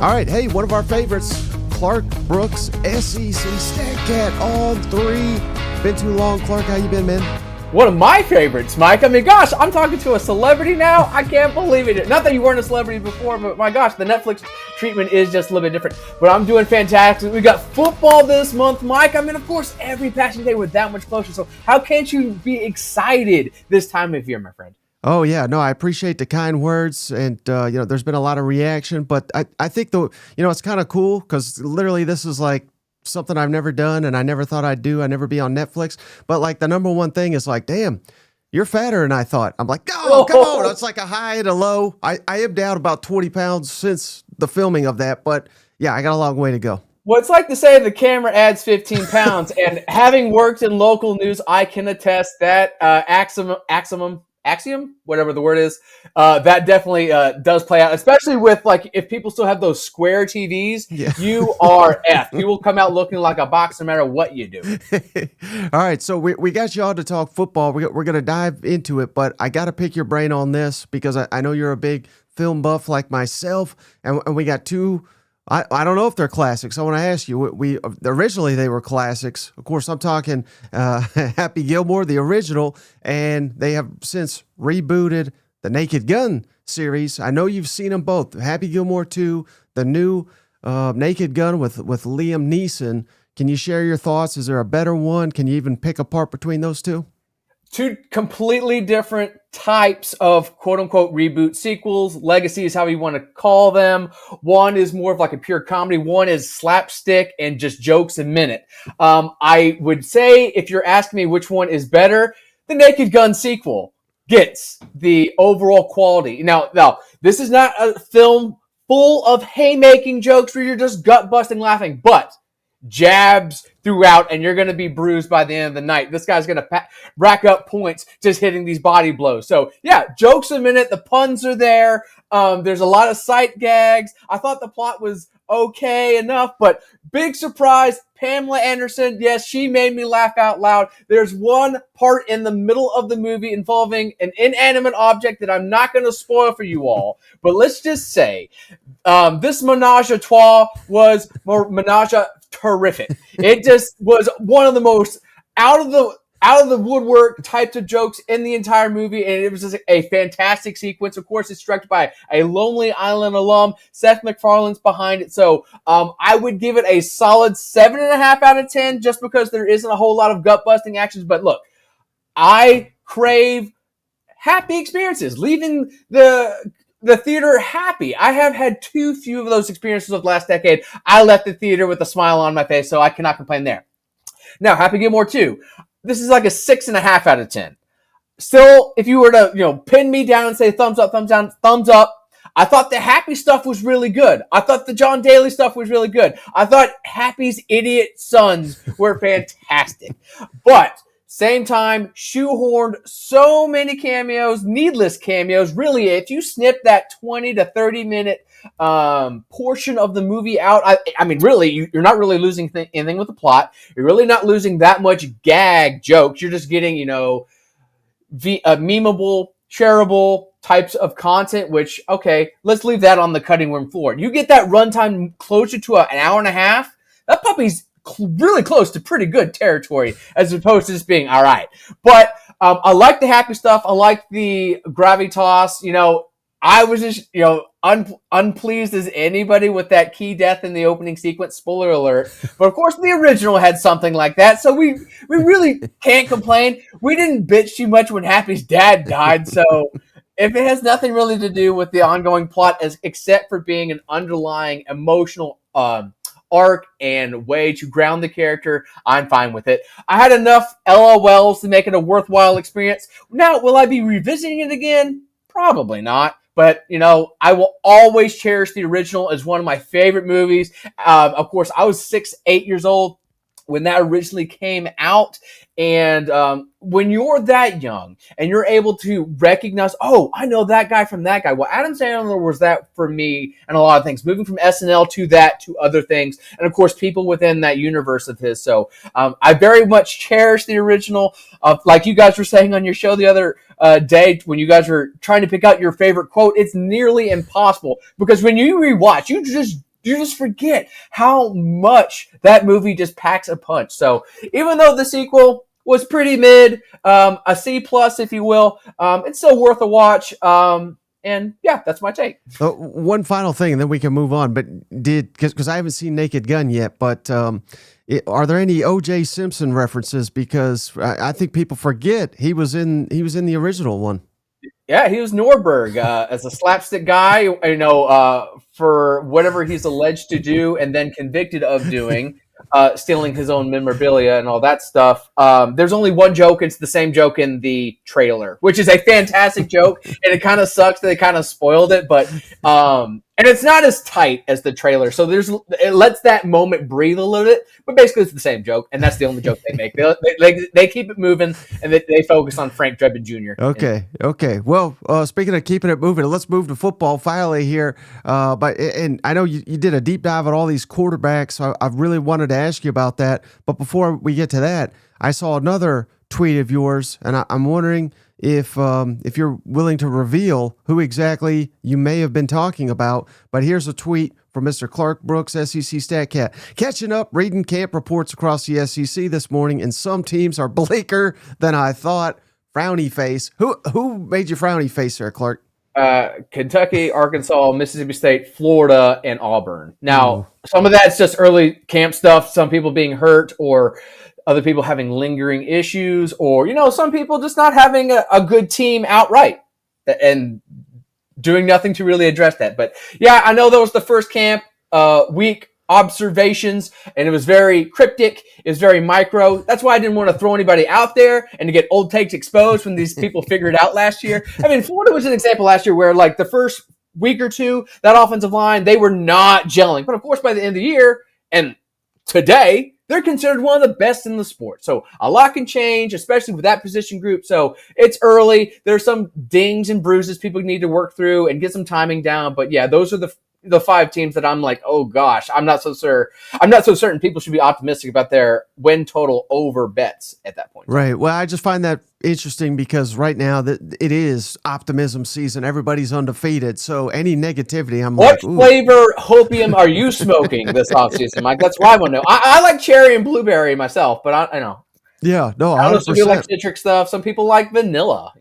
All right, hey, one of our favorites, Clark Brooks, SEC StatCat on 3. Been too long, Clark. How you been, man? One of my favorites, Mike. I mean, gosh, I'm talking to a celebrity now. I can't believe it. Not that you weren't a celebrity before, but my gosh, the Netflix treatment is just a little bit different. But I'm doing fantastic. We got football this month, Mike. I mean, of course, every passing day we're that much closer. So how can't you be excited this time of year, my friend? Oh, yeah. No, I appreciate the kind words. And, there's been a lot of reaction. But I think, it's kind of cool because literally this is like something I've never done and I never thought I'd do. I never be on Netflix. But like the number one thing is like, damn, you're fatter than I thought. I'm like, no, come on. It's like a high and a low. I am down about 20 pounds since the filming of that. But yeah, I got a long way to go. Well, it's like to say the camera adds 15 pounds. And having worked in local news, I can attest that axiom, whatever the word is, that definitely does play out, especially with like if people still have those square TVs. Yeah. You are F. You will come out looking like a box no matter what you do. All right, so we got you all to talk football. We're going to dive into it, but I got to pick your brain on this because I know you're a big film buff like myself, and we got two. I don't know if they're classics. I want to ask you. We originally they were classics. Of course, I'm talking Happy Gilmore, the original, and they have since rebooted the Naked Gun series. I know you've seen them both. Happy Gilmore 2, the new Naked Gun with Liam Neeson. Can you share your thoughts? Is there a better one? Can you even pick apart between those two? Two completely different types of quote-unquote reboot sequels. Legacy is how you want to call them. One is more of like a pure comedy. One is slapstick and just jokes a minute. I would say if you're asking me which one is better, the Naked Gun sequel gets the overall quality. Now, this is not a film full of haymaking jokes where you're just gut-busting laughing, but jabs throughout, and you're going to be bruised by the end of the night. This guy's going to rack up points just hitting these body blows. So, yeah, jokes a minute. The puns are there. There's a lot of sight gags. I thought the plot was okay enough, but big surprise, Pamela Anderson. Yes, she made me laugh out loud. There's one part in the middle of the movie involving an inanimate object that I'm not going to spoil for you all, but let's just say this menage a trois was terrific. It just was one of the most out of the woodwork types of jokes in the entire movie, and it was just a fantastic sequence. Of course, it's directed by a Lonely Island alum. Seth MacFarlane's behind it, so I would give it a solid 7.5 out of 10, just because there isn't a whole lot of gut-busting actions. But look, I crave happy experiences, leaving the theater happy. I have had too few of those experiences of the last decade. I left the theater with a smile on my face, so I cannot complain there. Now, Happy Gilmore 2. This is like a 6.5 out of 10. Still, if you were to, pin me down and say thumbs up, thumbs down, thumbs up. I thought the Happy stuff was really good. I thought the John Daly stuff was really good. I thought Happy's idiot sons were fantastic. But same time, shoehorned so many cameos, needless cameos. Really, if you snip that 20 to 30 minute portion of the movie out, I mean, really, you're not really losing anything with the plot. You're really not losing that much gag jokes. You're just getting, memeable, shareable types of content, which, okay, let's leave that on the cutting room floor. You get that runtime closer to an hour and a half, that puppy's really close to pretty good territory, as opposed to just being all right. But I like the Happy stuff. I like the gravitas. I was just unpleased as anybody with that key death in the opening sequence. Spoiler alert! But of course, the original had something like that, so we really can't complain. We didn't bitch too much when Happy's dad died, so if it has nothing really to do with the ongoing plot, except for being an underlying emotional arc and way to ground the character, I'm fine with it. I had enough LOLs to make it a worthwhile experience. Now, will I be revisiting it again? Probably not. But, I will always cherish the original as one of my favorite movies. Of course, I was 8 years old when that originally came out. And when you're that young and you're able to recognize, oh, I know that guy from that guy. Well, Adam Sandler was that for me and a lot of things, moving from SNL to that to other things. And of course, people within that universe of his. So I very much cherish the original. Like you guys were saying on your show the other day when you guys were trying to pick out your favorite quote, it's nearly impossible because when you rewatch, you just you just forget how much that movie just packs a punch. So even though the sequel was pretty mid, a C plus, if you will, it's still worth a watch. And yeah, that's my take. One final thing, and then we can move on. But because I haven't seen Naked Gun yet, but are there any O.J. Simpson references? Because I think people forget he was in the original one. Yeah, he was Norberg as a slapstick guy, for whatever he's alleged to do and then convicted of doing, stealing his own memorabilia and all that stuff. There's only one joke. It's the same joke in the trailer, which is a fantastic joke. And it kind of sucks that they kind of spoiled it, but and it's not as tight as the trailer. So it lets that moment breathe a little bit, but basically it's the same joke. And that's the only joke they make. They keep it moving, and they focus on Frank Drebin Jr. Okay. Well, speaking of keeping it moving, let's move to football finally here. And I know you did a deep dive on all these quarterbacks. So I really wanted to ask you about that. But before we get to that, I saw another tweet of yours, and I'm wondering if you're willing to reveal who exactly you may have been talking about. But here's a tweet from Mr. Clark Brooks, SEC StatCat. Catching up, reading camp reports across the SEC this morning, and some teams are bleaker than I thought. Frowny face. Who made you frowny face there, Clark? Kentucky, Arkansas, Mississippi State, Florida, and Auburn. Now, some of that's just early camp stuff, some people being hurt or other people having lingering issues, or, some people just not having a good team outright and doing nothing to really address that. But yeah, I know that was the first camp week observations, and it was very cryptic. It was very micro. That's why I didn't want to throw anybody out there and to get old takes exposed when these people figured it out last year. I mean, Florida was an example last year where, like, the first week or two, that offensive line, they were not gelling. But of course, by the end of the year and today, they're considered one of the best in the sport. So a lot can change, especially with that position group. So it's early. There's some dings and bruises people need to work through and get some timing down. But yeah, those are the five teams that I'm like, oh gosh, I'm not so certain people should be optimistic about their win total over bets at that point. Right. Well, I just find that interesting because right now that it is optimism season. Everybody's undefeated. So any negativity, I'm what like, ooh. flavor hopium are you smoking this offseason, Mike? That's what I want to know. I like cherry and blueberry myself, but I know. Yeah, no, 100%. I know some people like citric stuff. Some people like vanilla,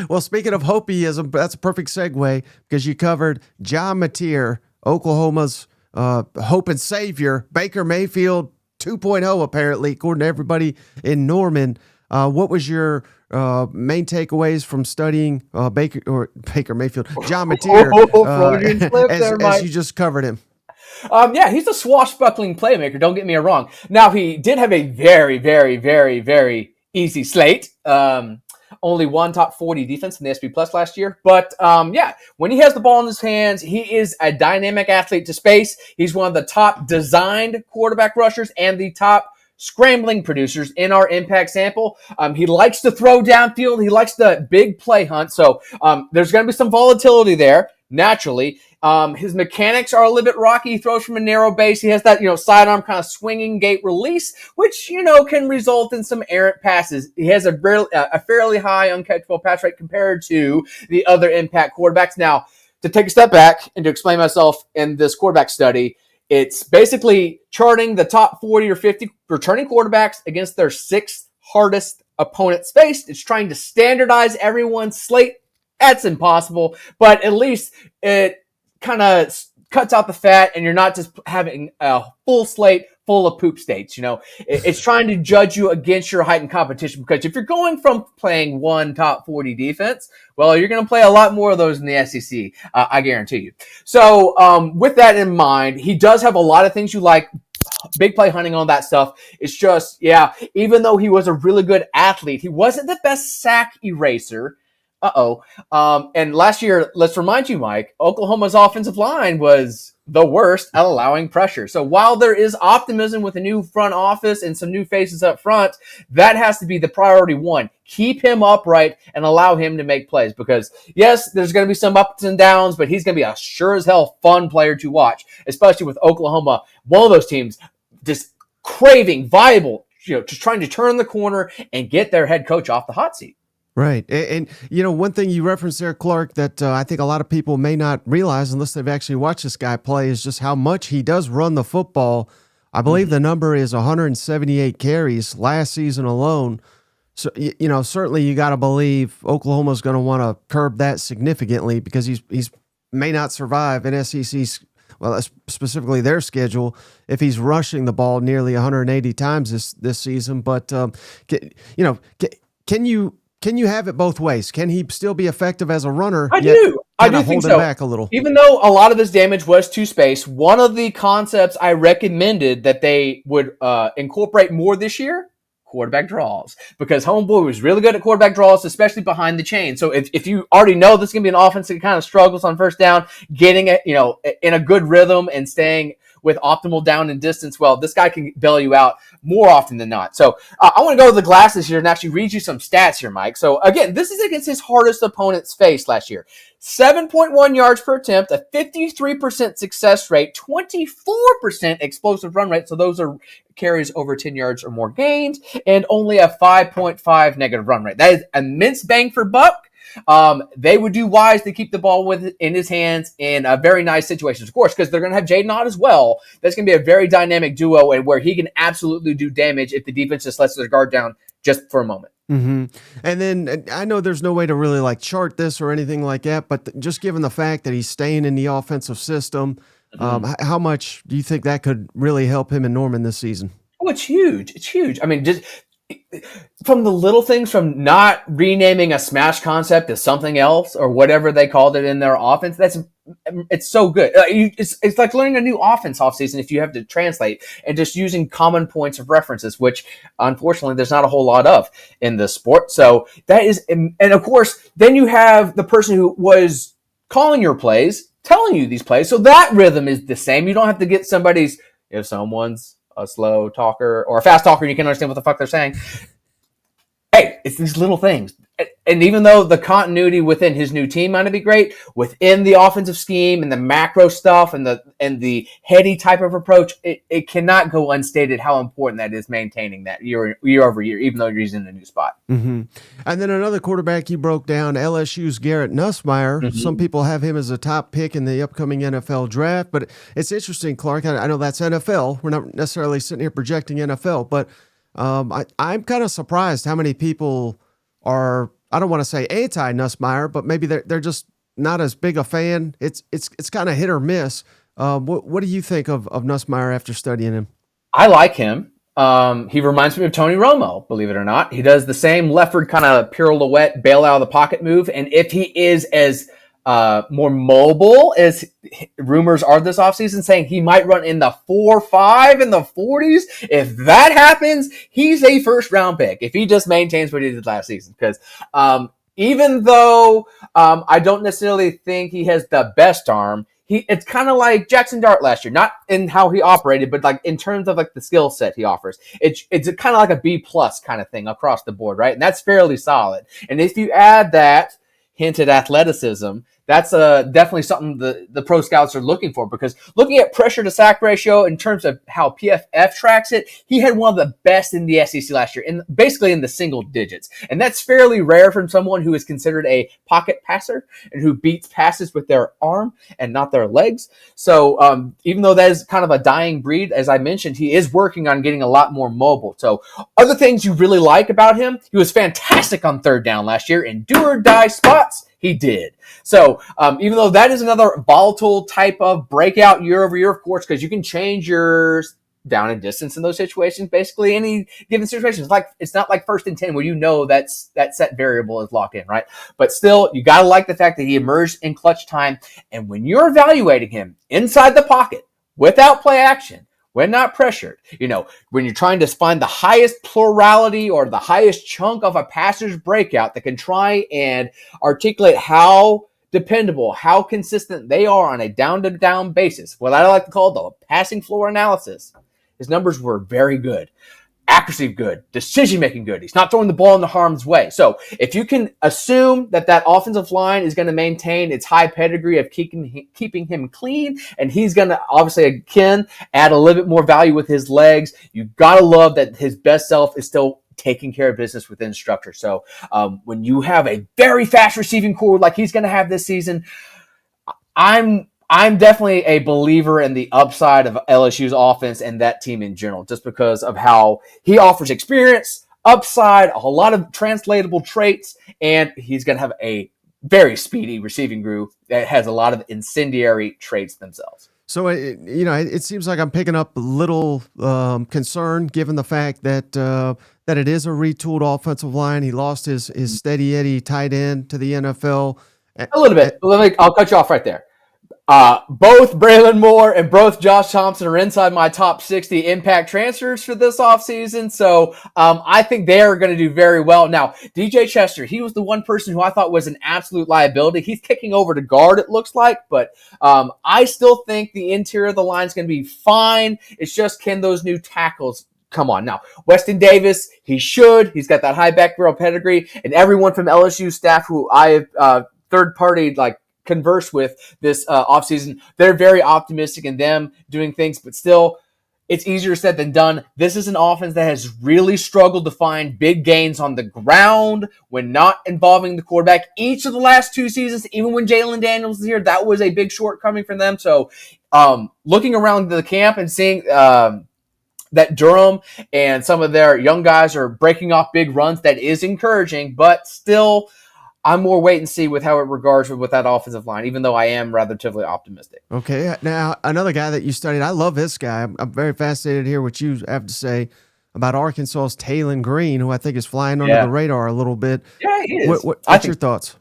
Well, speaking of hopiism, that's a perfect segue because you covered John Mateer, Oklahoma's hope and savior, Baker Mayfield 2.0, apparently, according to everybody in Norman. What was your main takeaways from studying Baker Mayfield, John Mateer, as you just covered him? Yeah, he's a swashbuckling playmaker. Don't get me wrong. Now, he did have a very, very, very, very easy slate. Only one top 40 defense in the SP Plus last year. But yeah, when he has the ball in his hands, he is a dynamic athlete to space. He's one of the top designed quarterback rushers and the top scrambling producers in our impact sample. He likes to throw downfield. He likes the big play hunt. So there's going to be some volatility there, naturally. His mechanics are a little bit rocky. He throws from a narrow base. He has that, sidearm kind of swinging gate release, which, can result in some errant passes. He has a fairly high uncatchable pass rate compared to the other impact quarterbacks. Now, to take a step back and to explain myself in this quarterback study, it's basically charting the top 40 or 50 returning quarterbacks against their sixth hardest opponents faced. It's trying to standardize everyone's slate. That's impossible, but at least it kind of cuts out the fat and you're not just having a full slate full of poop states. It's trying to judge you against your heightened competition, because if you're going from playing one top 40 defense, well, you're going to play a lot more of those in the SEC. I guarantee you. So with that in mind, he does have a lot of things you like. Big play hunting, all that stuff. It's just, yeah, even though he was a really good athlete, he wasn't the best sack eraser. And last year, let's remind you, Mike, Oklahoma's offensive line was the worst at allowing pressure. So while there is optimism with a new front office and some new faces up front, that has to be the priority one. Keep him upright and allow him to make plays, because yes, there's going to be some ups and downs, but he's going to be a sure as hell fun player to watch, especially with Oklahoma, one of those teams just craving, viable, just trying to turn the corner and get their head coach off the hot seat. Right. One thing you referenced there, Clark, that I think a lot of people may not realize unless they've actually watched this guy play is just how much he does run the football. I believe the number is 178 carries last season alone. So, certainly you got to believe Oklahoma's going to want to curb that significantly because he's may not survive an SEC, well, specifically their schedule, if he's rushing the ball nearly 180 times this season. But, can you have it both ways? Can he still be effective as a runner? I do think so. Back a little. Even though a lot of his damage was to space, one of the concepts I recommended that they would incorporate more this year, quarterback draws, because homeboy was really good at quarterback draws, especially behind the chain. So if you already know this is going to be an offense that kind of struggles on first down, getting it, in a good rhythm and staying with optimal down and distance, well, this guy can bail you out more often than not. So I want to go to the glasses here and actually read you some stats here, Mike. So again, this is against his hardest opponents faced last year. 7.1 yards per attempt, a 53% success rate, 24% explosive run rate. So those are carries over 10 yards or more gains, and only a 5.5 negative run rate. That is immense bang for buck. They would do wise to keep the ball in his hands in very nice situations, of course, because they're going to have Jaden Ott as well. That's going to be a very dynamic duo, and where he can absolutely do damage if the defense just lets their guard down just for a moment. Mm-hmm. And then I know there's no way to really chart this or anything like that, but just given the fact that he's staying in the offensive system, how much do you think that could really help him in Norman this season? Oh, it's huge. It's huge. I mean, just from the little things, from not renaming a smash concept to something else or whatever they called it in their offense, it's so good. It's like learning a new offense offseason if you have to translate, and just using common points of references, which unfortunately there's not a whole lot of in this sport. So that is, and of course, then you have the person who was calling your plays, telling you these plays. So that rhythm is the same. You don't have to get if someone's a slow talker or a fast talker, you can understand what the fuck they're saying. Hey, it's these little things. And even though the continuity within his new team might be great, within the offensive scheme and the macro stuff and the heady type of approach, it cannot go unstated how important that is, maintaining that year over year, even though you're using a new spot. Mm-hmm. And then another quarterback you broke down, LSU's Garrett Nussmeier. Mm-hmm. Some people have him as a top pick in the upcoming NFL draft, but it's interesting, Clark. I know that's NFL. We're not necessarily sitting here projecting NFL, but I'm kind of surprised how many people are, I don't want to say anti-Nussmeier, but maybe they're just not as big a fan. It's kind of hit or miss. What do you think of Nussmeier after studying him? I like him. He reminds me of Tony Romo, believe it or not. He does the same leftward kind of pirouette, bail out of the pocket move. And if he is as more mobile as rumors are this offseason, saying he might run in the 4.5 in the 40s. If that happens, he's a first round pick if he just maintains what he did last season. Because even though I don't necessarily think he has the best arm, it's kind of like Jackson Dart last year, not in how he operated, but in terms of the skill set he offers. It's kind of like a B+ kind of thing across the board, right? And that's fairly solid. And if you add that hinted athleticism, that's definitely something the pro scouts are looking for, because looking at pressure to sack ratio in terms of how PFF tracks it, he had one of the best in the SEC last year, basically in the single digits. And that's fairly rare from someone who is considered a pocket passer and who beats passes with their arm and not their legs. So even though that is kind of a dying breed, as I mentioned, he is working on getting a lot more mobile. So other things you really like about him, he was fantastic on third down last year in do or die spots. He did. So even though that is another volatile type of breakout year over year, of course, because you can change your down and distance in those situations, basically any given situation. It's not like 1st and 10 where that set variable is locked in, right? But still, you got to like the fact that he emerged in clutch time. And when you're evaluating him inside the pocket without play action, when not pressured, when you're trying to find the highest plurality or the highest chunk of a passer's breakout that can try and articulate how dependable, how consistent they are on a down-to-down basis, what I like to call the passing floor analysis, his numbers were very good. Accuracy good, decision-making good. He's not throwing the ball in the harm's way. So if you can assume that offensive line is going to maintain its high pedigree of keeping him clean, and he's going to obviously, again, add a little bit more value with his legs, you got to love that his best self is still taking care of business within structure. So when you have a very fast receiving core like he's going to have this season, I'm definitely a believer in the upside of LSU's offense and that team in general, just because of how he offers experience, upside, a whole lot of translatable traits, and he's going to have a very speedy receiving group that has a lot of incendiary traits themselves. So, it seems like I'm picking up a little concern given the fact that that it is a retooled offensive line. He lost his steady Eddie tight end to the NFL. A little bit. I'll cut you off right there. Both Braylon Moore and both Josh Thompson are inside my top 60 impact transfers for this offseason. So I think they are going to do very well. Now, DJ Chester, he was the one person who I thought was an absolute liability. He's kicking over to guard, it looks like. But I still think the interior of the line is going to be fine. It's just, can those new tackles come on? Now, Weston Davis, he's got that high back barrel pedigree. And everyone from LSU staff who I have third-party converse with this offseason, they're very optimistic in them doing things, but still, it's easier said than done. This is an offense that has really struggled to find big gains on the ground when not involving the quarterback. Each of the last 2 seasons, even when Jalen Daniels was here, that was a big shortcoming for them. So looking around the camp and seeing that Durham and some of their young guys are breaking off big runs, that is encouraging, but still, I'm more wait and see with how it regards with that offensive line, even though I am relatively optimistic. Okay. Now, another guy that you studied, I love this guy. I'm very fascinated to hear what you have to say about Arkansas's Taylen Green, who I think is flying under the radar a little bit. Yeah, he is. What's your thoughts?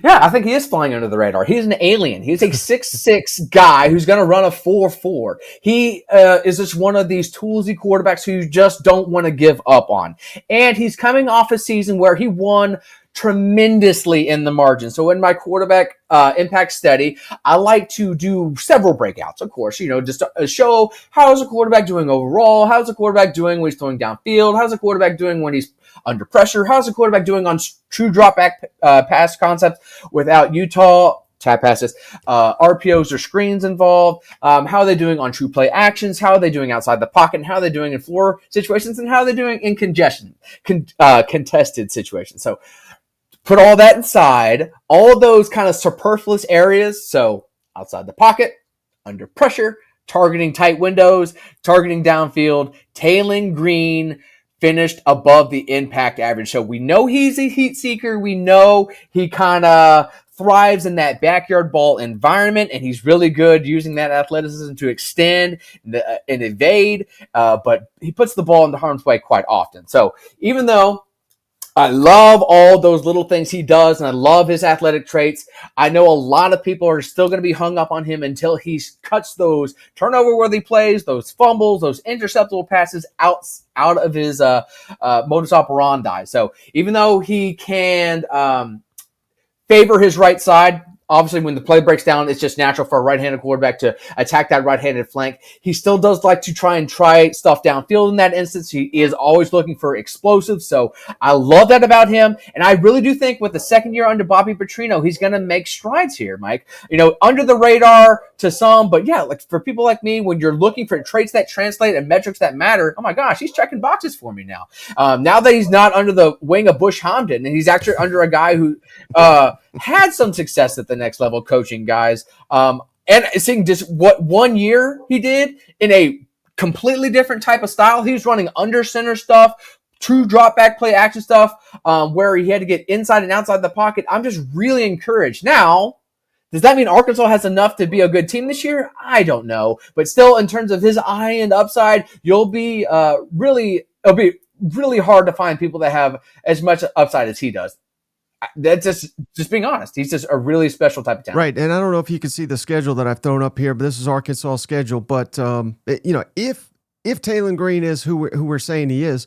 Yeah, I think he is flying under the radar. He's an alien. He's a 6'6" guy who's going to run a 4.4. He is just one of these toolsy quarterbacks who you just don't want to give up on. And he's coming off a season where he won tremendously in the margin. So in my quarterback impact study, I like to do several breakouts, of course, just to show how's a quarterback doing overall, how's a quarterback doing when he's throwing downfield, how's a quarterback doing when he's under pressure, how's a quarterback doing on true drop back pass concepts without Utah tap passes, RPOs or screens involved, how are they doing on true play actions, how are they doing outside the pocket, and how are they doing in floor situations, and how are they doing in contested situations. So put all that inside, all those kind of superfluous areas. So outside the pocket, under pressure, targeting tight windows, targeting downfield. Taylen Green finished above the impact average. So we know he's a heat seeker. We know he kind of thrives in that backyard ball environment, and he's really good using that athleticism to extend and evade. But he puts the ball into harm's way quite often. So even though I love all those little things he does, and I love his athletic traits, I know a lot of people are still going to be hung up on him until he cuts those turnover-worthy plays, those fumbles, those interceptable passes out of his modus operandi. So even though he can favor his right side, obviously, when the play breaks down, it's just natural for a right-handed quarterback to attack that right-handed flank. He still does like to try stuff downfield in that instance. He is always looking for explosives, so I love that about him. And I really do think with the second year under Bobby Petrino, he's going to make strides here, Mike. Under the radar to some, but yeah, like for people like me, when you're looking for traits that translate and metrics that matter, oh my gosh, he's checking boxes for me now. Now that he's not under the wing of Bush Hamdan, and he's actually under a guy who had some success at the next level coaching, guys. And seeing just what 1 year he did in a completely different type of style. He was running under center stuff, true drop back play action stuff, where he had to get inside and outside the pocket. I'm just really encouraged. Now, does that mean Arkansas has enough to be a good team this year? I don't know. But still, in terms of his high-end upside, it'll be really hard to find people that have as much upside as he does. That's just being honest. He's just a really special type of talent. Right, and I don't know if you can see the schedule that I've thrown up here, but this is Arkansas' schedule. But if Taylen Green is who we're saying he is,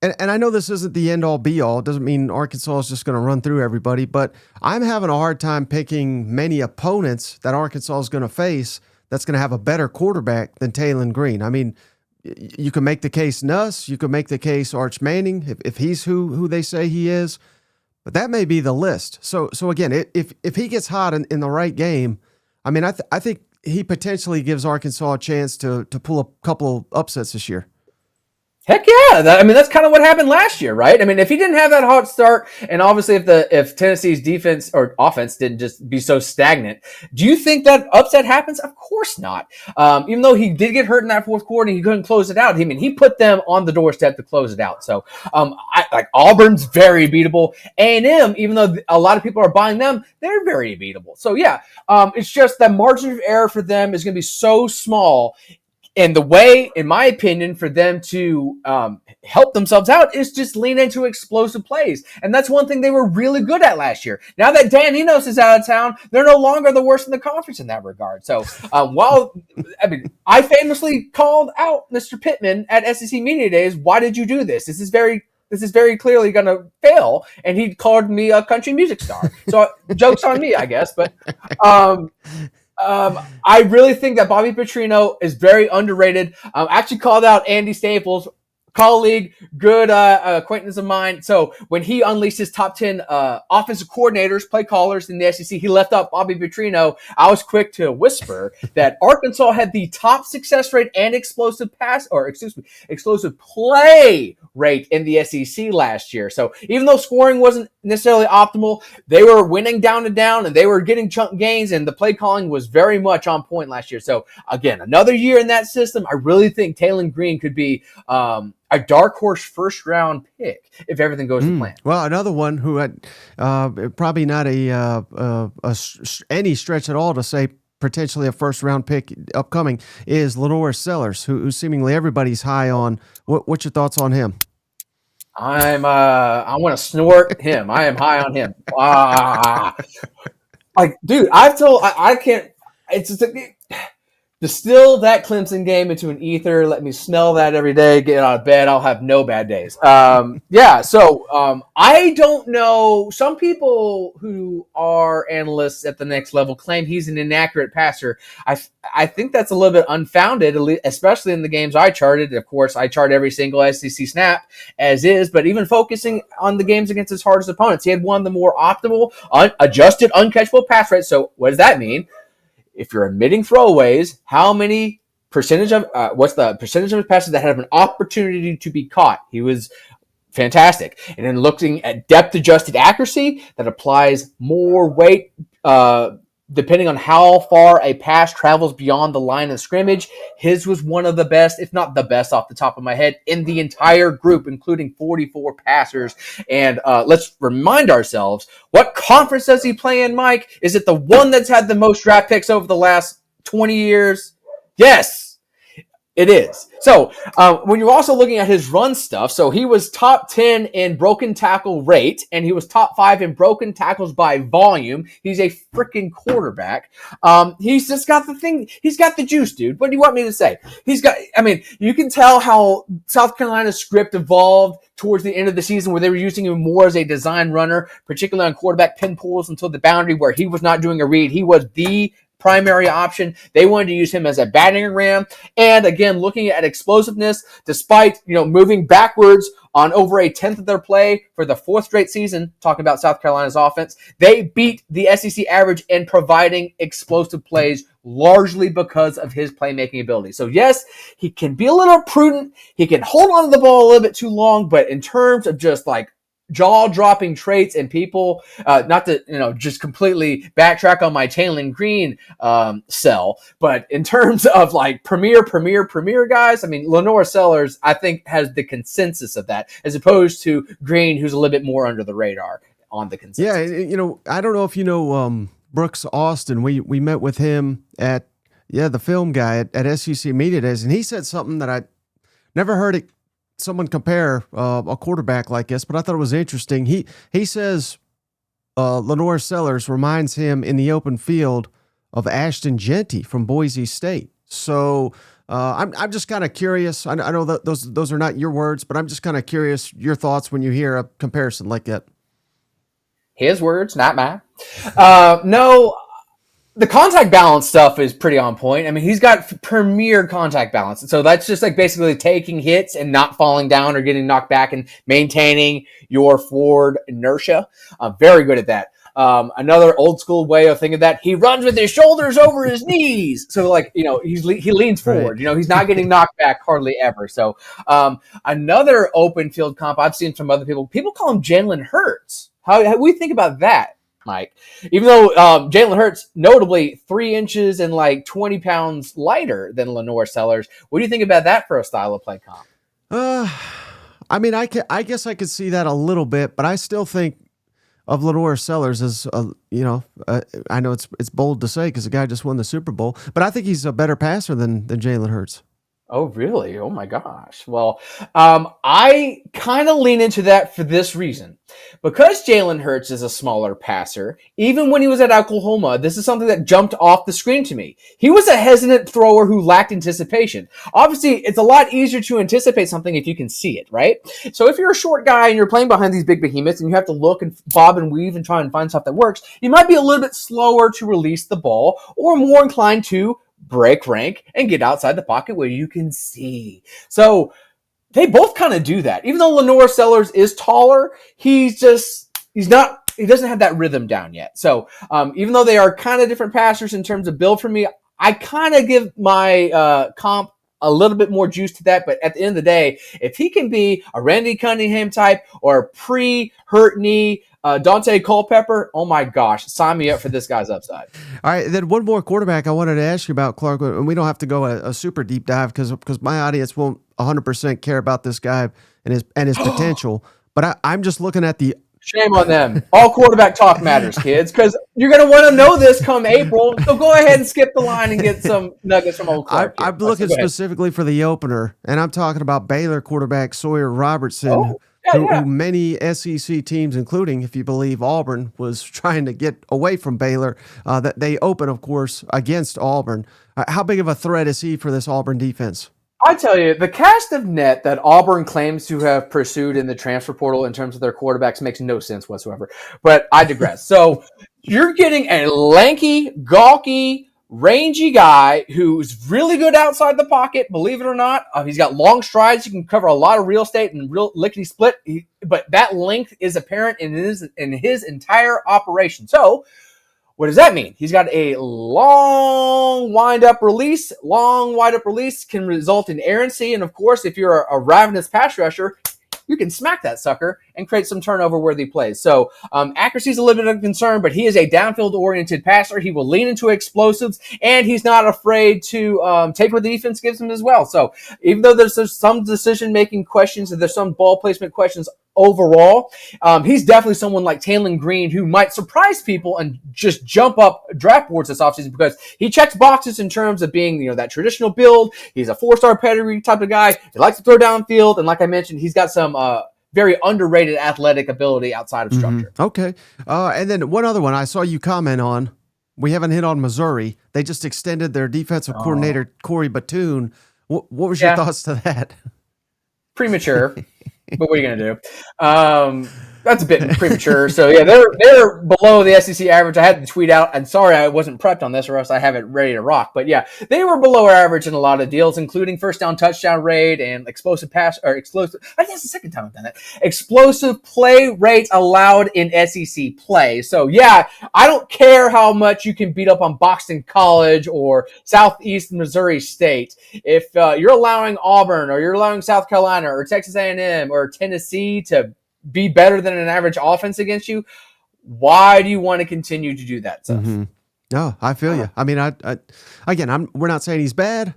and I know this isn't the end-all, be-all. It doesn't mean Arkansas is just going to run through everybody, but I'm having a hard time picking many opponents that Arkansas is going to face that's going to have a better quarterback than Taylen Green. I mean, you can make the case Nuss. You can make the case Arch Manning, if he's who they say he is. But that may be the list. So again, if he gets hot in the right game, I mean, I think he potentially gives Arkansas a chance to pull a couple of upsets this year. Heck yeah! That's kind of what happened last year, right? I mean, if he didn't have that hot start, and obviously if Tennessee's defense or offense didn't just be so stagnant, do you think that upset happens? Of course not. Even though he did get hurt in that fourth quarter and he couldn't close it out, he put them on the doorstep to close it out. So, Auburn's very beatable. A&M, even though a lot of people are buying them, they're very beatable. So yeah, it's just that margin of error for them is going to be so small. And the way, in my opinion, for them to help themselves out is just lean into explosive plays. And that's one thing they were really good at last year. Now that Dan Enos is out of town, they're no longer the worst in the conference in that regard. So I famously called out Mr. Pittman at SEC Media Days. Why did you do this? This is very clearly going to fail. And he called me a country music star. So joke's on me, I guess. But I really think that Bobby Petrino is very underrated. Actually called out Andy Staples, colleague, good acquaintance of mine. So when he unleashed his top 10 offensive coordinators, play callers in the SEC, he left out Bobby Petrino. I was quick to whisper that Arkansas had the top success rate and explosive play rate in the SEC last year. So even though scoring wasn't necessarily optimal, they were winning down and down, and they were getting chunk gains, and the play calling was very much on point last year. So again, another year in that system. I really think Taylen Green could be a dark horse first round pick if everything goes to plan. Well, another one who had probably not any stretch at all to say potentially a first round pick upcoming is LaNorris Sellers, who seemingly everybody's high on. What's your thoughts on him? I want to snort him. I am high on him. Dude, I can't. It's just distill that Clemson game into an ether. Let me smell that every day. Get out of bed. I'll have no bad days. So I don't know. Some people who are analysts at the next level claim he's an inaccurate passer. I think that's a little bit unfounded, especially in the games I charted. Of course, I chart every single SEC snap as is, but even focusing on the games against his hardest opponents, he had one of the more optimal, adjusted, uncatchable pass rates. So what does that mean? If you're admitting throwaways, what's the percentage of his passes that have an opportunity to be caught? He was fantastic. And then looking at depth-adjusted accuracy, that applies more weight depending on how far a pass travels beyond the line of scrimmage. His was one of the best, if not the best off the top of my head, in the entire group, including 44 passers. And let's remind ourselves, what conference does he play in, Mike? Is it the one that's had the most draft picks over the last 20 years? Yes. It is. So when you're also looking at his run stuff, so he was top 10 in broken tackle rate, and he was top 5 in broken tackles by volume. He's a freaking quarterback. He's just got the thing. He's got the juice, dude. What do you want me to say? You can tell how South Carolina's script evolved towards the end of the season, where they were using him more as a design runner, particularly on quarterback pin pulls until the boundary where he was not doing a read. He was the primary option. They wanted to use him as a battering ram. And again, looking at explosiveness, despite moving backwards on over a tenth of their play for the fourth straight season, talking about South Carolina's offense, they beat the SEC average in providing explosive plays, largely because of his playmaking ability. So yes, he can be a little prudent. He can hold on to the ball a little bit too long, but in terms of just like jaw-dropping traits and people, not to just completely backtrack on my Taylen Green sell, but in terms of like premier guys, LaNorris Sellers, I think, has the consensus of that, as opposed to Green, who's a little bit more under the radar on the consensus. Yeah, I don't know if you know Brooks Austin. We met with him at the film guy at SEC Media Days, and he said something that I never heard someone compare a quarterback like this, but I thought it was interesting. He says LaNorris Sellers reminds him in the open field of Ashton Genty from Boise State. So I'm just kind of curious. I know that those are not your words, but I'm just kind of curious your thoughts when you hear a comparison like that. His words, not mine. No. The contact balance stuff is pretty on point. He's got premier contact balance. And so that's just like basically taking hits and not falling down or getting knocked back and maintaining your forward inertia. Very good at that. Another old school way of thinking that he runs with his shoulders over his knees. So like, he leans forward, Right. he's not getting knocked back hardly ever. So another open field comp I've seen from other people call him Jalen Hurts. How do we think about that, Mike? Even though Jalen Hurts, notably 3 inches and like 20 pounds lighter than LaNorris Sellers. What do you think about that for a style of play comp? I mean, I guess I could see that a little bit, but I still think of LaNorris Sellers as I know it's bold to say because the guy just won the Super Bowl, but I think he's a better passer than Jalen Hurts. Oh, really? Oh, my gosh. Well, I kind of lean into that for this reason. Because Jalen Hurts is a smaller passer, even when he was at Oklahoma, this is something that jumped off the screen to me. He was a hesitant thrower who lacked anticipation. Obviously, it's a lot easier to anticipate something if you can see it, right? So if you're a short guy and you're playing behind these big behemoths and you have to look and bob and weave and try and find stuff that works, you might be a little bit slower to release the ball or more inclined to break rank and get outside the pocket where you can see. So they both kind of do that. Even though LaNorris Sellers is taller, he doesn't have that rhythm down yet. So even though they are kind of different passers in terms of build for me, I kind of give my comp a little bit more juice to that. But at the end of the day, if he can be a Randy Cunningham type or a pre-hurt knee Dante Culpepper, oh my gosh, sign me up for this guy's upside. All right, then one more quarterback I wanted to ask you about, Clark, and we don't have to go a super deep dive because my audience won't 100% care about this guy and his potential. But I'm just looking at the. Shame on them. All quarterback talk matters, kids, because you're going to want to know this come April. So go ahead and skip the line and get some nuggets from old Clark. I'm looking specifically for the opener, and I'm talking about Baylor quarterback Sawyer Robertson. Oh. Who many SEC teams, including, if you believe, Auburn, was trying to get away from Baylor. That they open, of course, against Auburn. How big of a threat is he for this Auburn defense? I tell you, the cast of net that Auburn claims to have pursued in the transfer portal in terms of their quarterbacks makes no sense whatsoever. But I digress. So you're getting a lanky, gawky, rangy guy who's really good outside the pocket, believe it or not. He's got long strides. He can cover a lot of real estate and real lickety split. But that length is apparent in his entire operation. So what does that mean? He's got a long wind-up release. Long wind-up release can result in errancy. And, of course, if you're a ravenous pass rusher, you can smack that sucker and create some turnover-worthy plays. So accuracy is a little bit of a concern, but he is a downfield-oriented passer. He will lean into explosives, and he's not afraid to take what the defense gives him as well. So even though there's some decision-making questions and there's some ball placement questions overall, he's definitely someone like Taylen Green who might surprise people and just jump up draft boards this offseason because he checks boxes in terms of being, that traditional build. He's a 4-star pedigree type of guy. He likes to throw downfield, and like I mentioned, he's got some very underrated athletic ability outside of structure. Mm-hmm. Okay. And then one other one I saw you comment on. We haven't hit on Missouri. They just extended their defensive coordinator, Corey Batoon. What was your thoughts to that? Premature. But what are you going to do? That's a bit premature. So, yeah, they're below the SEC average. I had to tweet out. I'm sorry I wasn't prepped on this or else I have it ready to rock. But, yeah, they were below average in a lot of deals, including first down touchdown rate and explosive pass or explosive. I think that's the second time I've done that. Explosive play rates allowed in SEC play. So, yeah, I don't care how much you can beat up on Boston College or Southeast Missouri State. If you're allowing Auburn or you're allowing South Carolina or Texas A&M or Tennessee to be better than an average offense against you, why do you want to continue to do that stuff? Mm-hmm. No, I feel you. I mean, we're not saying he's bad.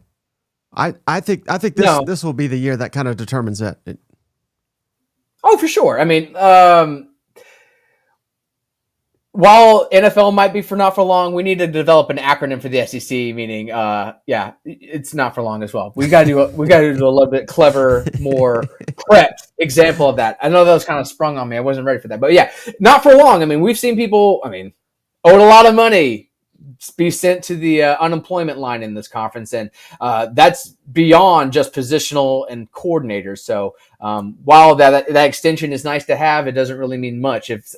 I think this will be the year that kind of determines that. Oh, for sure. I mean, while NFL might be for not for long, we need to develop an acronym for the SEC, meaning, it's not for long as well. We got to do a little bit clever, more prepped example of that. I know that was kind of sprung on me. I wasn't ready for that, but yeah, not for long. I mean, we've seen people, owed a lot of money be sent to the unemployment line in this conference, and that's beyond just positional and coordinators. So while that extension is nice to have, it doesn't really mean much if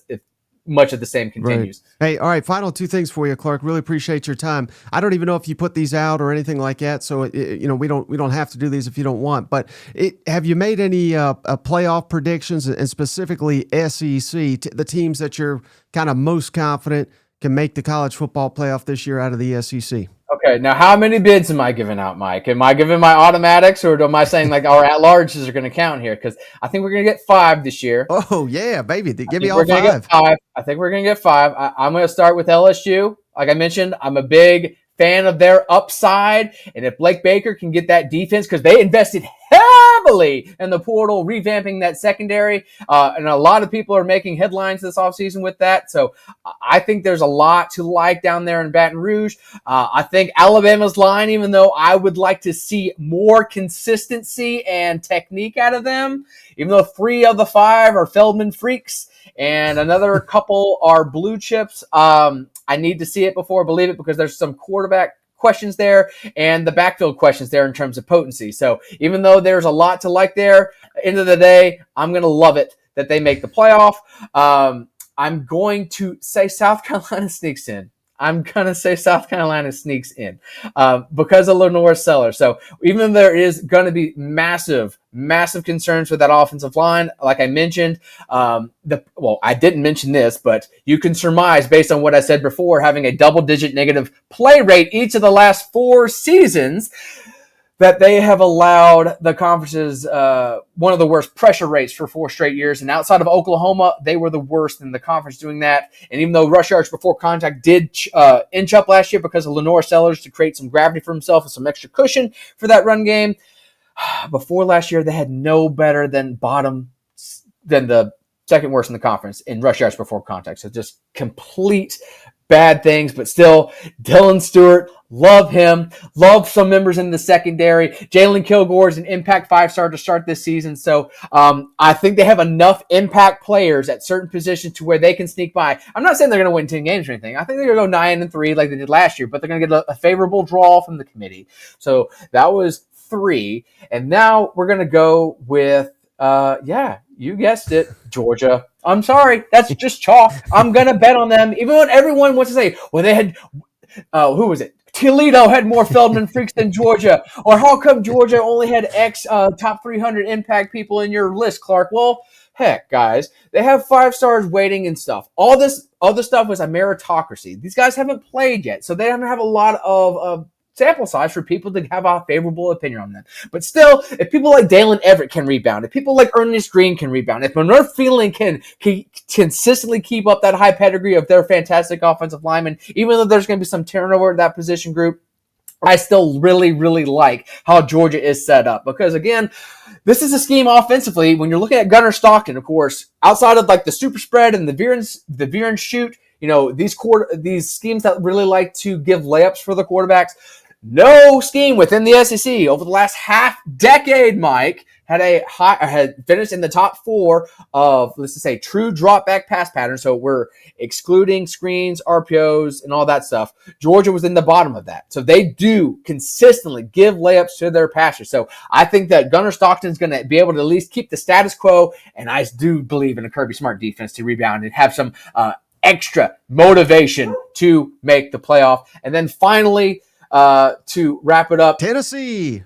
much of the same continues. Right. Hey, all right. Final two things for you, Clark. Really appreciate your time. I don't even know if you put these out or anything like that, so we don't have to do these if you don't want. But have you made any playoff predictions, and specifically SEC, the teams that you're kind of most confident can make the college football playoff this year out of the SEC? Okay, now how many bids am I giving out, Mike? Am I giving my automatics, or am I saying like our at-larges are going to count here? Because I think we're going to get 5 this year. Oh, yeah, baby. Give me all 5. I think we're going to get 5. I'm going to start with LSU. Like I mentioned, I'm a big fan of their upside. And if Blake Baker can get that defense, because they invested heavily in the portal, revamping that secondary, and a lot of people are making headlines this offseason with that. So I think there's a lot to like down there in Baton Rouge. I think Alabama's line, even though I would like to see more consistency and technique out of them, even though 3 of the 5 are Feldman freaks and another couple are blue chips, I need to see it before I believe it, because there's some quarterback questions there and the backfield questions there in terms of potency. So even though there's a lot to like there, end of the day, I'm going to love it that they make the playoff. I'm going to say South Carolina sneaks in. Because of LaNorris Sellers. So even though there is going to be massive concerns with that offensive line, like I mentioned, I didn't mention this, but you can surmise based on what I said before, having a double-digit negative play rate each of the last 4 seasons, that they have allowed the conference's one of the worst pressure rates for 4 straight years. And outside of Oklahoma, they were the worst in the conference doing that. And even though rush yards before contact did inch up last year because of LaNorris Sellers to create some gravity for himself and some extra cushion for that run game, before last year, they had no better than the second worst in the conference in rush yards before contact. So just complete bad things, but still, Dylan Stewart, love him. Love some members in the secondary. Jalen Kilgore is an impact 5-star to start this season. So I think they have enough impact players at certain positions to where they can sneak by. I'm not saying they're going to win 10 games or anything. I think they're going to go 9-3 like they did last year, but they're going to get a favorable draw from the committee. So that was 3. And now we're going to go with, you guessed it, Georgia. I'm sorry. That's just chalk. I'm going to bet on them. Even when everyone wants to say, well, they had, who was it? Toledo had more Feldman freaks than Georgia. Or how come Georgia only had X top 300 impact people in your list, Clark? Well, heck, guys, they have 5 stars waiting and stuff. All this other stuff was a meritocracy. These guys haven't played yet, so they don't have a lot of sample size for people to have a favorable opinion on them. But still, if people like Dalen Everett can rebound, if people like Ernest Green can rebound, if Monroe Freeland can consistently keep up that high pedigree of their fantastic offensive linemen, even though there's going to be some turnover in that position group, I still really, really like how Georgia is set up. Because again, this is a scheme offensively. When you're looking at Gunnar Stockton, of course, outside of like the super spread and the veer and shoot, these schemes that really like to give layups for the quarterbacks. No scheme within the SEC over the last half decade, Mike, had finished in the top 4 of, let's just say, true drop back pass patterns. So we're excluding screens, RPOs, and all that stuff. Georgia was in the bottom of that. So they do consistently give layups to their passers. So I think that Gunnar Stockton's going to be able to at least keep the status quo. And I do believe in a Kirby Smart defense to rebound and have some extra motivation to make the playoff. And then finally, to wrap it up, Tennessee.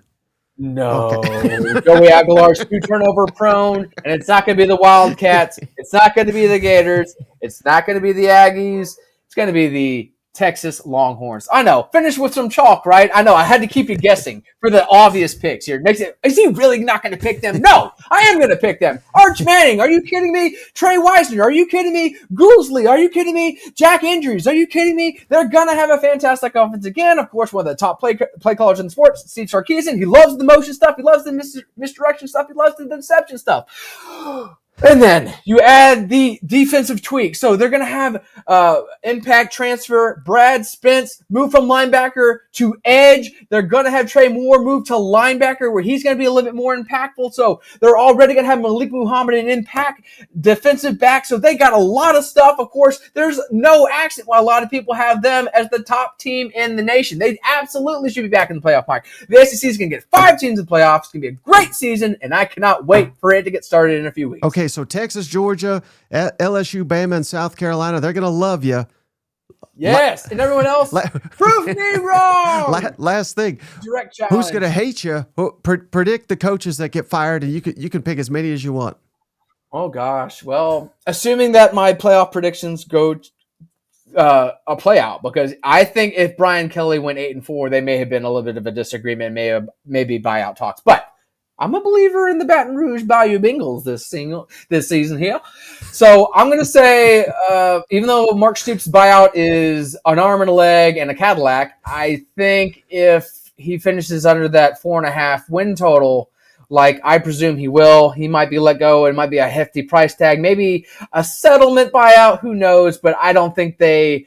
No, okay. Joey Aguilar's 2 turnover prone, and it's not going to be the Wildcats. It's not going to be the Gators. It's not going to be the Aggies. It's going to be the Texas Longhorns. I know. Finish with some chalk, right? I know. I had to keep you guessing for the obvious picks here. Is he really not going to pick them? No, I am going to pick them. Arch Manning, are you kidding me? Trey Wisner, are you kidding me? Goolsby, are you kidding me? Jack Andrews, are you kidding me? They're going to have a fantastic offense again. Of course, one of the top play callers in sports, Steve Sarkisian. He loves the motion stuff. He loves the misdirection stuff. He loves the deception stuff. And then you add the defensive tweak. So they're going to have impact transfer. Brad Spence move from linebacker to edge. They're going to have Trey Moore move to linebacker where he's going to be a little bit more impactful. So they're already going to have Malik Muhammad an impact defensive back. So they got a lot of stuff. Of course, there's no accident why a lot of people have them as the top team in the nation. They absolutely should be back in the playoff mark. The SEC is going to get 5 teams in the playoffs. It's going to be a great season, and I cannot wait for it to get started in a few weeks. Okay. Okay, so Texas, Georgia, LSU, Bama, and South Carolina, they're going to love you. Yes, and everyone else, prove me wrong. Last thing, direct challenge. Who's going to hate you? Predict the coaches that get fired, and you can pick as many as you want. Oh gosh, well, assuming that my playoff predictions go a play out, because I think if Brian Kelly went 8-4, they may have been a little bit of a disagreement, maybe buyout talks, but I'm a believer in the Baton Rouge Bayou Bengals this season here. So I'm going to say, even though Mark Stoops' buyout is an arm and a leg and a Cadillac, I think if he finishes under that 4.5 win total, like I presume he will, he might be let go. It might be a hefty price tag, maybe a settlement buyout, who knows? But I don't think they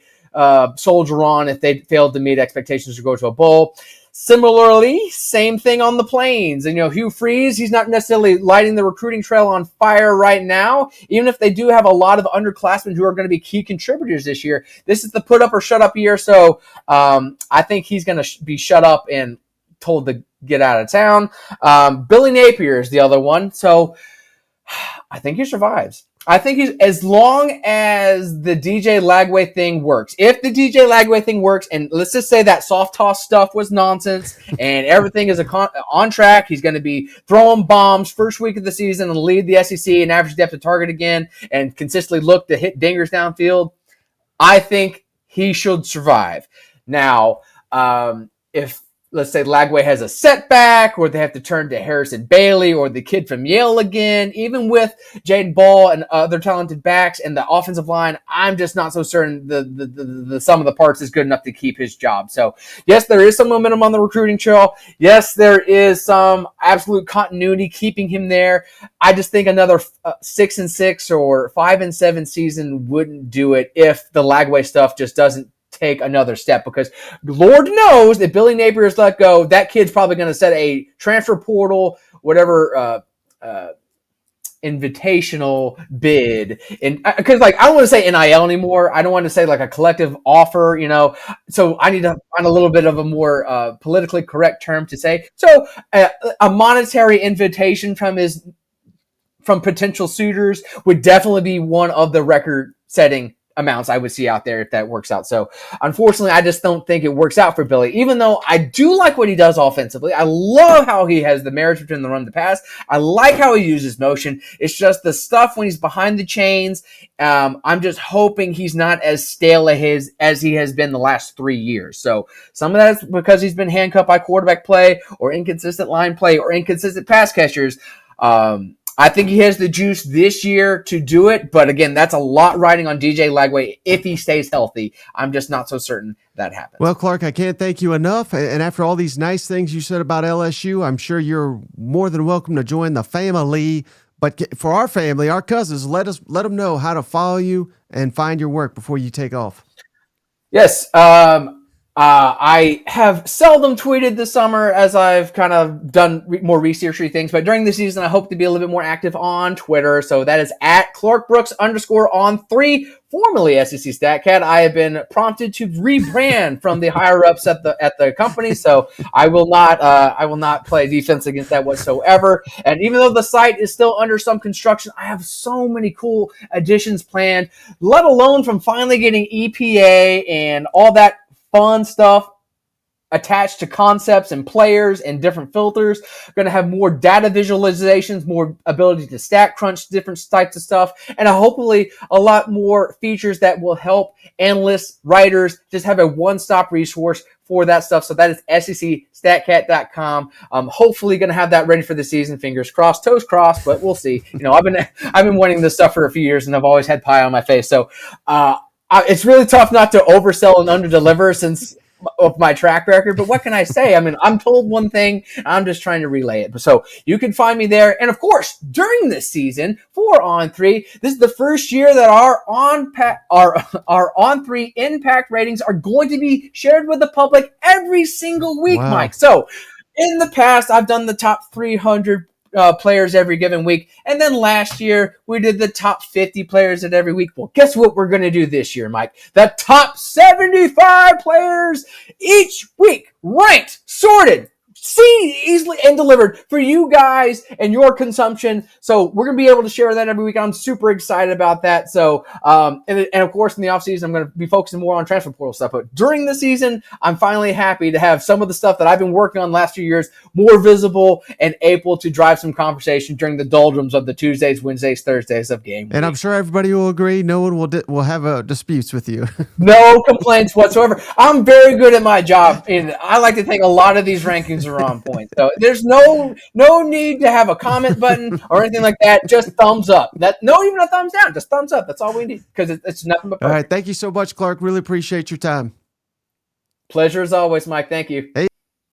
soldier on if they failed to meet expectations to go to a bowl. Similarly, same thing on the Plains. And, Hugh Freeze, he's not necessarily lighting the recruiting trail on fire right now, even if they do have a lot of underclassmen who are going to be key contributors this year. This is the put up or shut up year. So I think he's going to be shut up and told to get out of town. Billy Napier is the other one. So I think he survives. I think he's, as long as the DJ Lagway thing works. If the DJ Lagway thing works, and let's just say that soft toss stuff was nonsense and everything is on track, he's going to be throwing bombs first week of the season and lead the SEC and average depth of target again and consistently look to hit dingers downfield. I think he should survive. Now, if let's say Lagway has a setback, or they have to turn to Harrison Bailey or the kid from Yale again, even with Jaden Ball and other talented backs and the offensive line, I'm just not so certain the sum of the parts is good enough to keep his job. So, yes, there is some momentum on the recruiting trail. Yes, there is some absolute continuity keeping him there. I just think another 6-6 or 5-7 season wouldn't do it if the Lagway stuff just doesn't take another step, because Lord knows that Billy Napier is let go, that kid's probably going to set a transfer portal, whatever, invitational bid. And because I don't want to say NIL anymore. I don't want to say like a collective offer, so I need to find a little bit of a more politically correct term to say. So a monetary invitation from potential suitors would definitely be one of the record setting amounts I would see out there if that works out. So unfortunately, I just don't think it works out for Billy, even though I do like what he does offensively. I love how he has the marriage between the run and the pass. I like how he uses motion. It's just the stuff when he's behind the chains. I'm just hoping he's not as stale as he has been the last 3 years. So some of that's because he's been handcuffed by quarterback play or inconsistent line play or inconsistent pass catchers. I think he has the juice this year to do it, but again, that's a lot riding on DJ Lagway if he stays healthy. I'm just not so certain that happens. Well, Clark, I can't thank you enough. And after all these nice things you said about LSU, I'm sure you're more than welcome to join the family. But for our family, our cousins, let them know how to follow you and find your work before you take off. Yes. I have seldom tweeted this summer as I've kind of done more researchy things, but during the season, I hope to be a little bit more active on Twitter. So that is at @ClarkBrooks_on3, formerly SEC StatCat. I have been prompted to rebrand from the higher ups at the company, so I will not play defense against that whatsoever. And even though the site is still under some construction, I have so many cool additions planned, let alone from finally getting EPA and all that fun stuff attached to concepts and players and different filters. Going to have more data visualizations, more ability to stat crunch different types of stuff, and hopefully a lot more features that will help analysts, writers just have a one-stop resource for that stuff. So that is SECStatCat.com. Hopefully going to have that ready for the season. Fingers crossed, toes crossed, but we'll see. I've been wanting this stuff for a few years, and I've always had pie on my face. So it's really tough not to oversell and underdeliver since of my track record, but what can I say? I mean, I'm told one thing, I'm just trying to relay it. So you can find me there. And of course, during this season for On3, this is the first year that our On3 impact ratings are going to be shared with the public every single week, wow. Mike. So in the past, I've done the top 300 players every given week. And then last year, we did the top 50 players at every week. Well, guess what we're going to do this year, Mike? The top 75 players each week, ranked, sorted, seen easily and delivered for you guys and your consumption. So we're going to be able to share that every week. I'm super excited about that. So, and of course, in the offseason, I'm going to be focusing more on transfer portal stuff. But during the season, I'm finally happy to have some of the stuff that I've been working on the last few years more visible and able to drive some conversation during the doldrums of the Tuesdays, Wednesdays, Thursdays of game week. And I'm sure everybody will agree. No one will have disputes with you. No complaints whatsoever. I'm very good at my job, and I like to think a lot of these rankings are on point. So there's no need to have a comment button or anything like that. Just thumbs up. No, even a thumbs down. Just thumbs up. That's all we need because it's nothing but perfect. All right. Thank you so much, Clark. Really appreciate your time. Pleasure as always, Mike. Thank you. Hey.